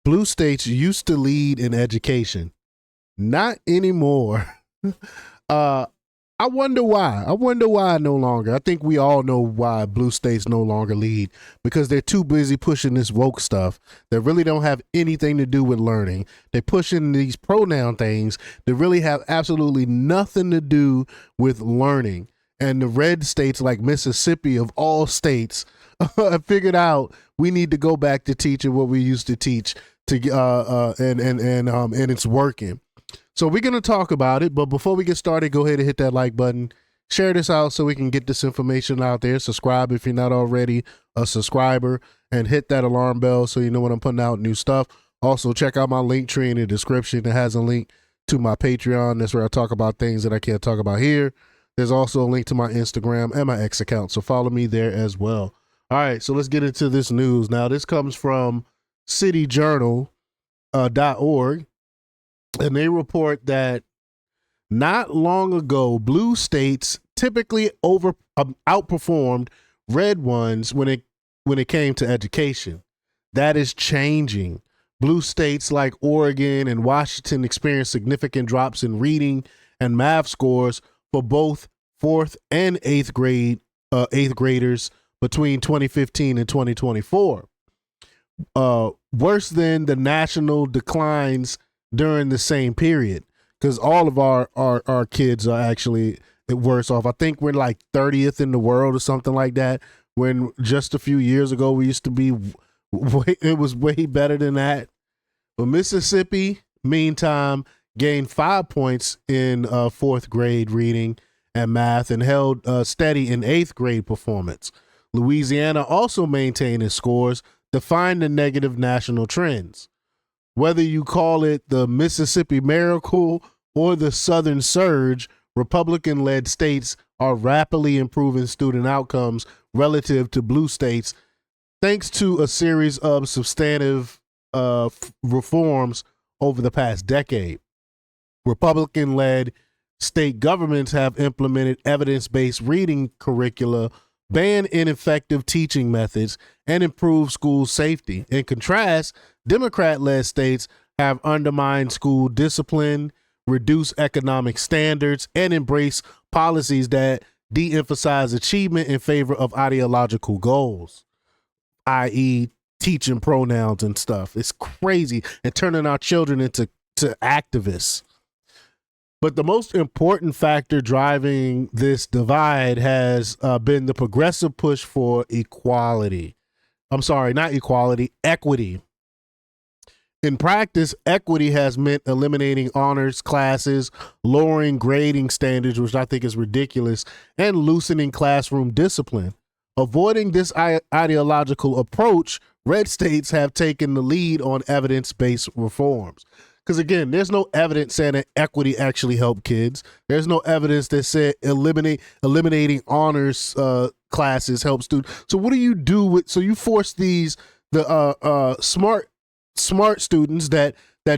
Blue states used to lead in education, not anymore. uh, I wonder why. I wonder why no longer. I think we all know why blue states no longer lead, because they're too busy pushing this woke stuff that really don't have anything to do with learning. They're pushing these pronoun things that really have absolutely nothing to do with learning. And the red states like Mississippi of all states have figured out we need to go back to teaching what we used to teach and it's working. So we're going to talk about it, but before we get started, go ahead and hit that like button. Share this out so we can get this information out there. Subscribe if you're not already a subscriber, and hit that alarm bell so you know when I'm putting out new stuff. Also, check out my link tree in the description. It has a link to my Patreon. That's where I talk about things that I can't talk about here. There's also a link to my Instagram and my X account, so follow me there as well. All right, so let's get into this news. Now, this comes from cityjournal.org. And they report that not long ago, blue states typically outperformed red ones when it came to education. That is changing. Blue states like Oregon and Washington experienced significant drops in reading and math scores for both fourth and eighth graders between 2015 and 2024. Worse than the national declines during the same period, because all of our kids are actually worse off. I think we're like 30th in the world or something like that, when just a few years ago we used to be it was way better than that. But Mississippi, meantime, gained 5 points in fourth grade reading and math and held steady in eighth grade performance. Louisiana also maintained its scores, defying the negative national trends. Whether you call it the Mississippi Miracle or the Southern Surge, Republican-led states are rapidly improving student outcomes relative to blue states, thanks to a series of substantive reforms over the past decade. Republican-led state governments have implemented evidence-based reading curricula, banned ineffective teaching methods, and improved school safety. In contrast, Democrat-led states have undermined school discipline, reduced economic standards, and embraced policies that de-emphasize achievement in favor of ideological goals, i.e. teaching pronouns and stuff. It's crazy, and turning our children into activists. But the most important factor driving this divide has been the progressive push for equality. I'm sorry, not equality, equity. In practice, equity has meant eliminating honors classes, lowering grading standards, which I think is ridiculous, and loosening classroom discipline. Avoiding this ideological approach, red states have taken the lead on evidence-based reforms. Because again, there's no evidence saying that equity actually helped kids. There's no evidence that said eliminating honors classes help students. So what do you do with? So you force the smart students that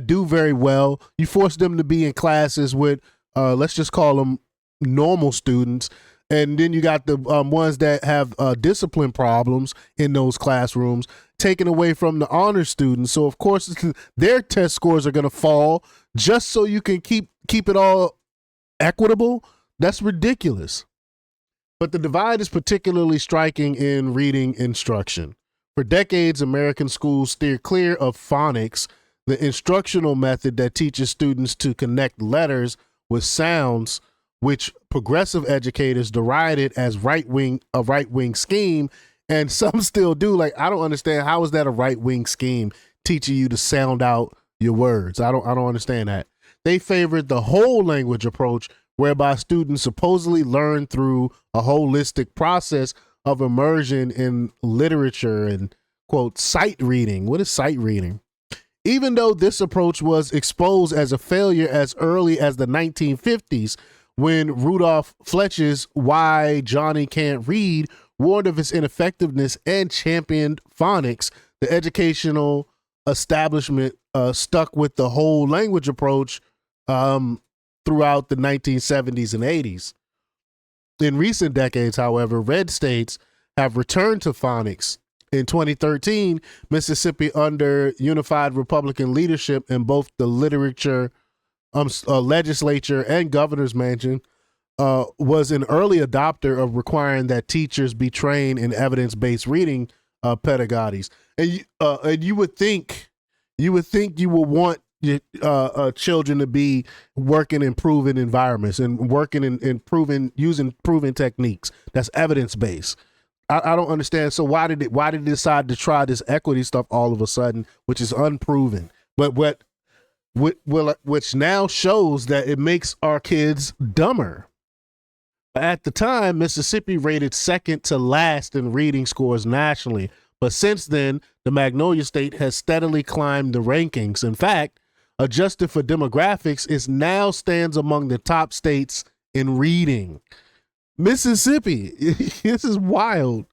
do very well. You force them to be in classes with let's just call them normal students. And then you got the ones that have discipline problems in those classrooms, taken away from the honor students. So of course their test scores are going to fall just so you can keep it all equitable. That's ridiculous. But the divide is particularly striking in reading instruction. For decades, American schools steer clear of phonics, the instructional method that teaches students to connect letters with sounds, which progressive educators derided as a right-wing scheme, and some still do. Like, I don't understand, how is that a right-wing scheme, teaching you to sound out your words? I don't understand that. They favored the whole language approach, whereby students supposedly learn through a holistic process of immersion in literature and, quote, sight reading. What is sight reading? Even though this approach was exposed as a failure as early as the 1950s, when Rudolph Fletcher's Why Johnny Can't Read warned of its ineffectiveness and championed phonics, the educational establishment stuck with the whole language approach throughout the 1970s and 80s. In recent decades, however, red states have returned to phonics In 2013, Mississippi, under unified Republican leadership in both the legislature and governor's mansion, was an early adopter of requiring that teachers be trained in evidence-based reading pedagogies. And you would think you would want children to be working in proven environments and working in using proven techniques. That's evidence-based. I don't understand. So why did it decide to try this equity stuff all of a sudden, which is unproven? But which now shows that it makes our kids dumber. At the time, Mississippi rated second to last in reading scores nationally. But since then, the Magnolia State has steadily climbed the rankings. In fact, adjusted for demographics, it now stands among the top states in reading. Mississippi, this is wild.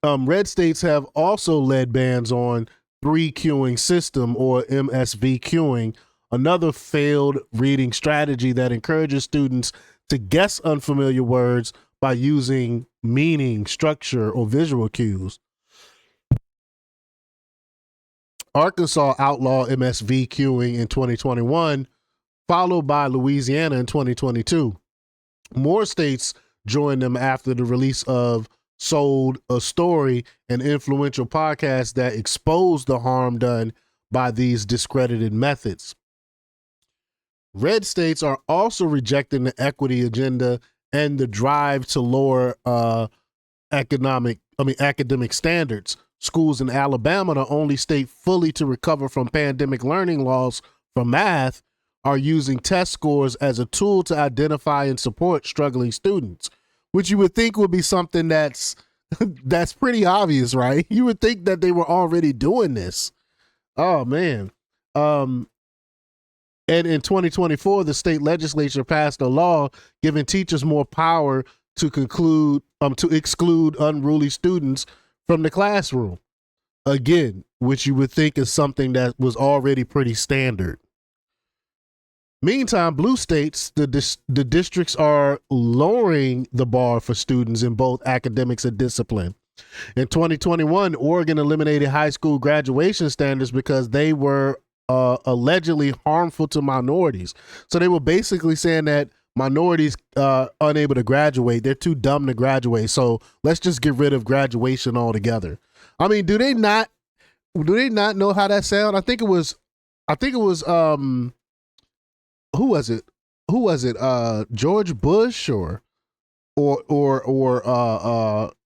Red states have also led bans on 3 queuing system, or MSV queuing, another failed reading strategy that encourages students to guess unfamiliar words by using meaning, structure, or visual cues. Arkansas outlawed MSV queuing in 2021, followed by Louisiana in 2022. More states joined them after the release of Sold a Story, an influential podcast that exposed the harm done by these discredited methods. Red states are also rejecting the equity agenda and the drive to lower academic standards. Schools in Alabama, the only state fully to recover from pandemic learning loss from math, are using test scores as a tool to identify and support struggling students, which you would think would be something that's pretty obvious, right? You would think that they were already doing this. Oh, man. And in 2024, the state legislature passed a law giving teachers more power to exclude unruly students from the classroom. Again, which you would think is something that was already pretty standard. Meantime, blue states, the districts are lowering the bar for students in both academics and discipline. In 2021, Oregon eliminated high school graduation standards because they were allegedly harmful to minorities. So they were basically saying that minorities are unable to graduate. They're too dumb to graduate. So let's just get rid of graduation altogether. I mean, do they not know how that sounds? I think it was who was it? George Bush or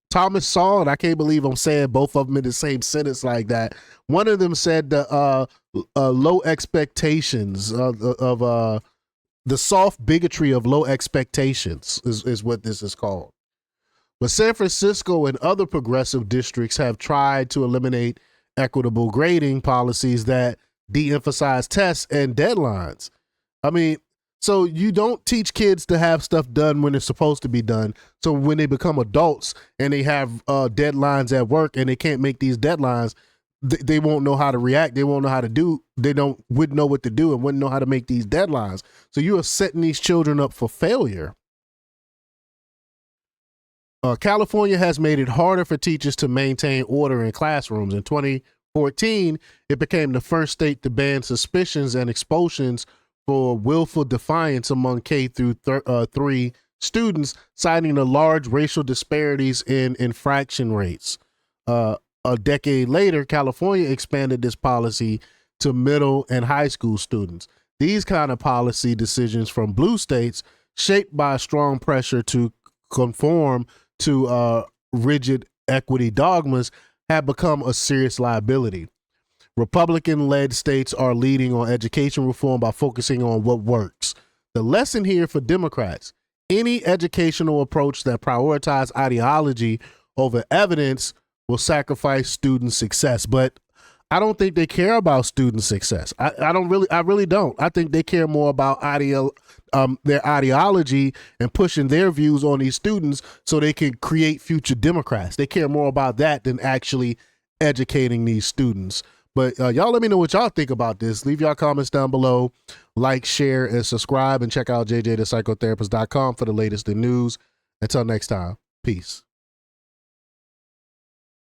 Thomas Sowell, and I can't believe I'm saying both of them in the same sentence like that. One of them said the low expectations of the soft bigotry of low expectations is what this is called. But San Francisco and other progressive districts have tried to eliminate equitable grading policies that de-emphasize tests and deadlines. I mean, so you don't teach kids to have stuff done when it's supposed to be done. So when they become adults and they have deadlines at work and they can't make these deadlines, they won't know how to react. They won't know how to do. Wouldn't know what to do and wouldn't know how to make these deadlines. So you are setting these children up for failure. California has made it harder for teachers to maintain order in classrooms. In 2014, it became the first state to ban suspicions and expulsions for willful defiance among K through 3 students, citing the large racial disparities in infraction rates. A decade later, California expanded this policy to middle and high school students. These kind of policy decisions from blue states, shaped by strong pressure to conform to rigid equity dogmas, have become a serious liability. Republican-led states are leading on education reform by focusing on what works. The lesson here for Democrats: any educational approach that prioritizes ideology over evidence will sacrifice student success. But I don't think they care about student success. I really don't. I think they care more about their ideology and pushing their views on these students so they can create future Democrats. They care more about that than actually educating these students. But y'all let me know what y'all think about this. Leave y'all comments down below. Like, share, and subscribe. And check out jjthepsychotherapist.com for the latest in news. Until next time, peace.